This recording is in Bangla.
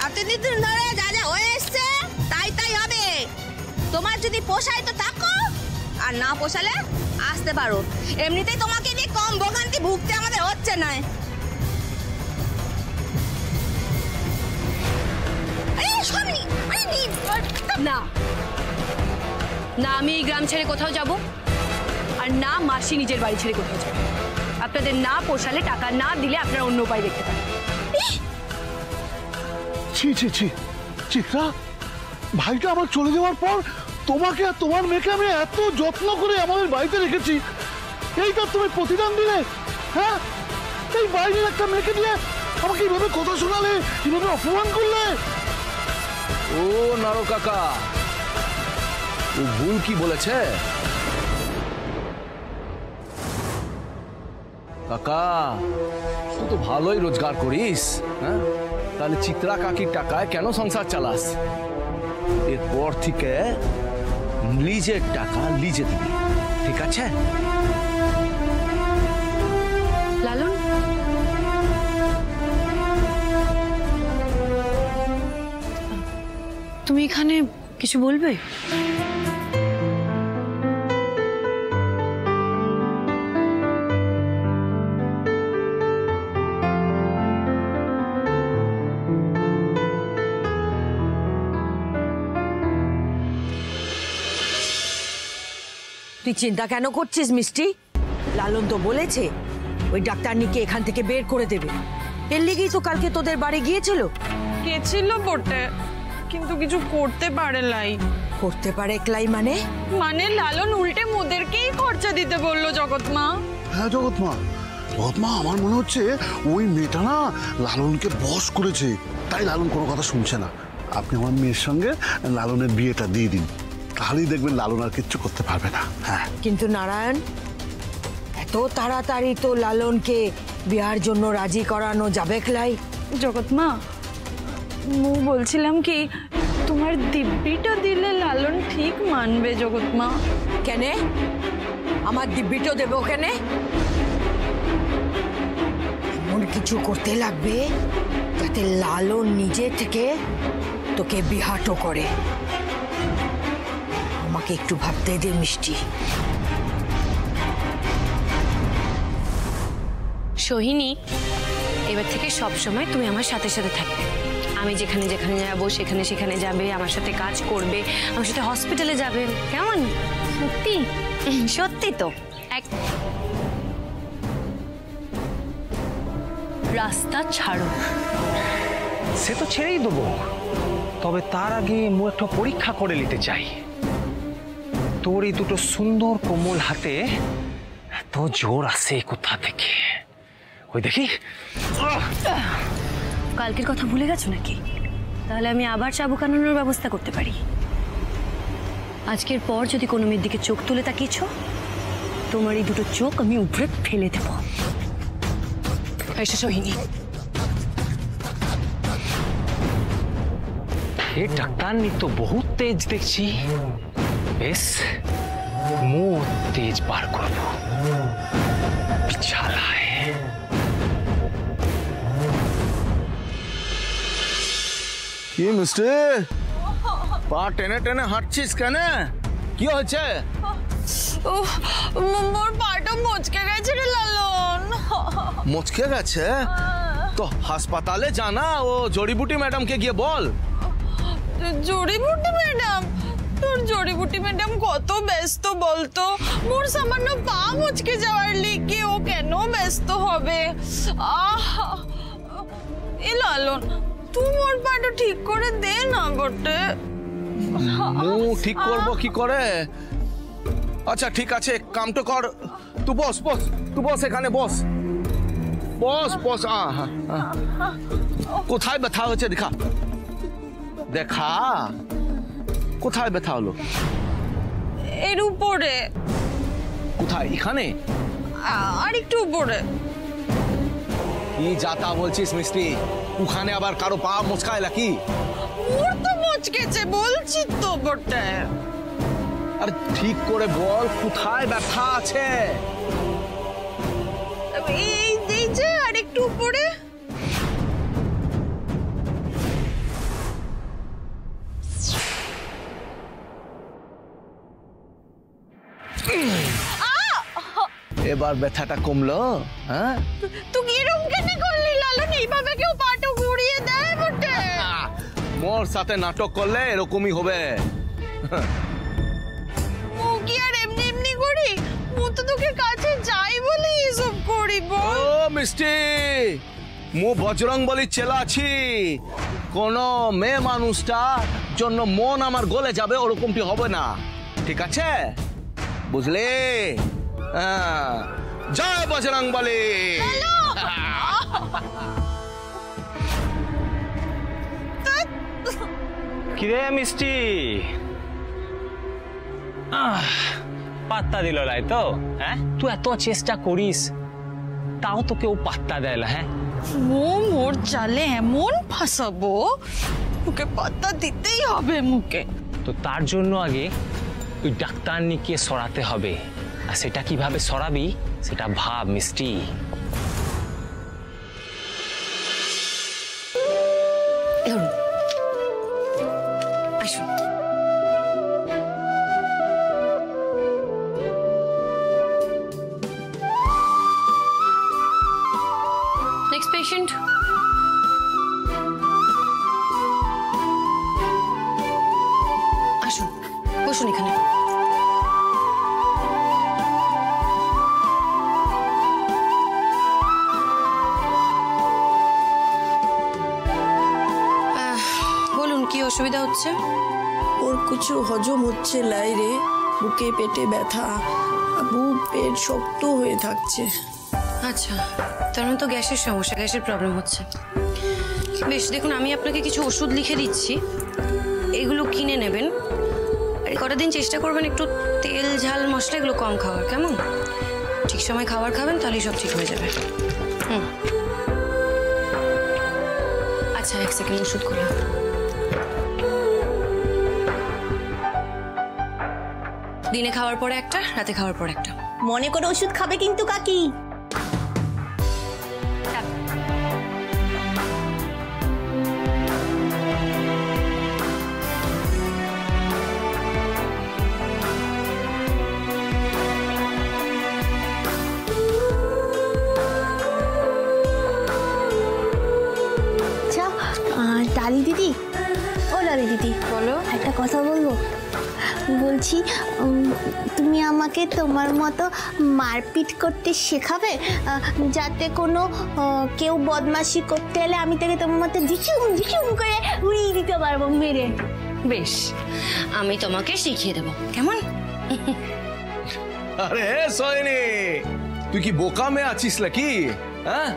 এতদিন ধরে যা যা হয়ে এসছে তাই তাই হবে। তোমার যদি পোষায় তো থাকো, আর না পোষালে আসতে পারো। এমনিতেই তোমাকে নিয়ে কম ভোগান্তি ভুগতে আমাদের হচ্ছে না। না না, আমি এই গ্রাম ছেড়ে কোথাও যাব, আর না মাসি নিজের বাড়ি ছেড়ে কোথাও যাবে। আপনাদের না পোষালে, টাকা না দিলে আপনারা অন্য উপায় দেখতে পারেন। ছি ছি ছি, চিত্রা, ভাইটা আমার চলে যাওয়ার পর তোমাকে আর তোমার মেয়েকে আমি এত যত্ন করে আমাদের বাড়িতে রেখেছি, এইটা তুমি প্রতিদান দিলে? হ্যাঁ, এই বাইরের একটা মেয়েকে দিয়ে আমাকে এইভাবে কথা শোনালে, এইভাবে অপমান করলে। ও নারো কাকা, ও ভুল কি বলেছে? কাকা, তুই তো ভালোই রোজগার করিস, হ্যাঁ? তাহলে চিত্রা কাকির টাকায় কেন সংসার চালাস? এরপর থেকে লিজের টাকা লিজে দিবি, ঠিক আছে? লালন, তুমি এখানে কিছু বলবে? তুই চিন্তা কেন করছিস মিষ্টি? লালন তো বলেছে ওই ডাক্তারনিকে এখান থেকে বের করে দেবে। এর লেগেই তো কালকে তোদের বাড়ি গিয়েছিল। গেছিল বটে, কিন্তু কিছু করতে পারে লাই। করতে পারে ক্লাই মানে? মানে লালন উল্টে মোদেরকেই খরচা দিতে বললো জগৎ মা। হ্যাঁ জগৎ মা, জগৎ মা, আমার মনে হচ্ছে ওই মেয়েটা না লালনকে বশ করেছে, তাই লালন কোনো কথা শুনছে না। আপনি আমার মেয়ের সঙ্গে লালনের বিয়েটা দিয়ে দিন, তাহলেই দেখবেন লালন আর কিচ্ছু করতে পারবে না। হ্যাঁ, কিন্তু নারায়ণ, এত তাড়াতাড়ি তো লালনকে বিয়ার জন্য রাজি করানো যাবে ক্লাই? জগৎ মা, মু বলছিলাম কি, তোমার দিব্যিটা দিলে লালন ঠিক মানবে জগৎ মা। কেন আমার দিব্যিটা দেবো কেন? এমন কিছু করতে লাগবে যাতে লালন নিজে থেকে তোকে বিহাটো করে। আমাকে একটু ভাবতে দে মিষ্টি। সোহিনী, এবার থেকে সব সময় তুমি আমার সাথে সাথে থাকবে। আমি যেখানে যেখানে যাবো সেখানে সেখানে যাবে, আমার সাথে কাজ করবে, আমার সাথে হসপিটালে যাবে, কেমন? সত্যি? সত্যি তো। এক রাস্তা ছাড়ো। সে তো ছেড়েই দেবো, তবে তার আগে মু একটা পরীক্ষা করে নিতে চাই। তোর এই দুটো সুন্দর কোমল হাতে এত জোর আসে কোথা থেকে? ওই দেখি। কালকের কথা ভুলে গেছো নাকি? তাহলে আমি আবার চাবুক আনানোর ব্যবস্থা করতে পারি। আজকের পর যদি কোনো মেয়ের দিকে চোখ তুলে তাকিয়েছ, তোমার এই দুটো চোখ আমি উপরে ফেলে দেব। এসো সোহিনী। ये डॉक्टरनी तो बहुत तेज देखছি। বেশ, মু তেজ পার করব। পিছালায় কি মিস্টি, পা টেনে টেনে হাঁটছিস কেন? কি হয়েছে? মোর পাটা মচকে গেছে রে লালন। মচকে গেছে? তো হাসপাতালে জানা, ও জড়িবুটি ম্যাডামকে গিয়ে বল। জড়িবুটি ম্যাডাম? তোর জড়িবুটি ম্যাডাম কত ব্যস্ত বলতো। মোর সামান্য পা মুচকে যাওয়ার লিগে ও কেন ব্যস্ত হবে? এ লালন, তুই মোর পাটা ঠিক করে দে না বটে। মু ঠিক করবো কি করে? আচ্ছা ঠিক আছে, কামটা কর, তুই বস বস, তুই বস এখানে বস, বস বস। কোথায় ব্যথা হয়েছে দেখা, দেখা কোথায় ব্যথা হলো? এর উপরে। কোথায়? এখানে? আর একটু উপরে। কি যাতা বলছিস মিস্ত্রি? ওখানে আবার কারো পা মুচকায় নাকি? মোর তো মুচকেছে বলছি তো বটে। আরে ঠিক করে বল, কোথায় ব্যথা আছে? এই যে আর একটু উপরে। এবার ব্যথাটা কমলো? হ্যাঁ, তুই এরকম কেন করলি লালন? এইভাবে কেউ পাটো ঘুরিয়ে দেয় বটে? মোর সাথে নাটক করলে এরকমই হবে। ও কি আর এমনি এমনি করি? ও তো তোকে কাছে যাই বলে এসব করিব। ও মিষ্টি, মু বজরংবলী চেলা আছি। কোন মেয়ে মানুষটা জন্য মন আমার গলে যাবে ওরকমটি হবে না, ঠিক আছে? বুঝলে? জয় বজরংবলী। কিরে মিষ্টি, পাত্তা দিল লাই তো? হ্যাঁ, তুই এত চেষ্টা করিস তাও তো কেউ পাত্তা দেয় না। হ্যাঁ, মোর চালে এমন ফাঁসাবো, ওকে পাত্তা দিতেই হবে মুখে। তো তার জন্য আগে ওই ডাক্তারনিকে সরাতে হবে, আর সেটা কিভাবে সরাবি সেটা ভাব মিষ্টি। ধরুন, আসুন। Next patient. আসুন, বসুন এখানে। বলুন, কি অসুবিধা হচ্ছে? ওর কিছু হজম হচ্ছে লাই রে, বুকে পেটে ব্যথা, বুক পেট শক্ত হয়ে থাকছে। আচ্ছা, তার মানে তো গ্যাসের সমস্যা, গ্যাসের প্রবলেম হচ্ছে। বেশ, দেখুন আমি আপনাকে কিছু ওষুধ লিখে দিচ্ছি, এগুলো কিনে নেবেন। আর কটা দিন চেষ্টা করবেন একটু তেল ঝাল মশলা এগুলো কম খাওয়ার, কেমন? ঠিক সময় খাবার খাবেন, তাহলেই সব ঠিক হয়ে যাবে। আচ্ছা, এক সেকেন্ড, ওষুধ করুন। দিনে খাওয়ার পরে একটা, রাতে খাওয়ার পর একটা। মনে করে ওষুধ খাবে কিন্তু কাকি। লালি দিদি, ও লালি দিদি, বলো। একটা কথা বলবো? বলছি, তুমি আমাকে তোমার মতো মারপিট করতে শেখাবে, যাতে কোনো কেউ বদমাশি করতে এলে আমি তাকে তোমার মতো ঝিঝুম ঝিঝুম করে উড়িয়ে দিতে পারবো মেরে। বেশ, আমি তোমাকে শিখিয়ে দেবো, কেমন? আরে সোহিনী, তুই কি বোকা মেয়ে আছিস নাকি? হ্যাঁ,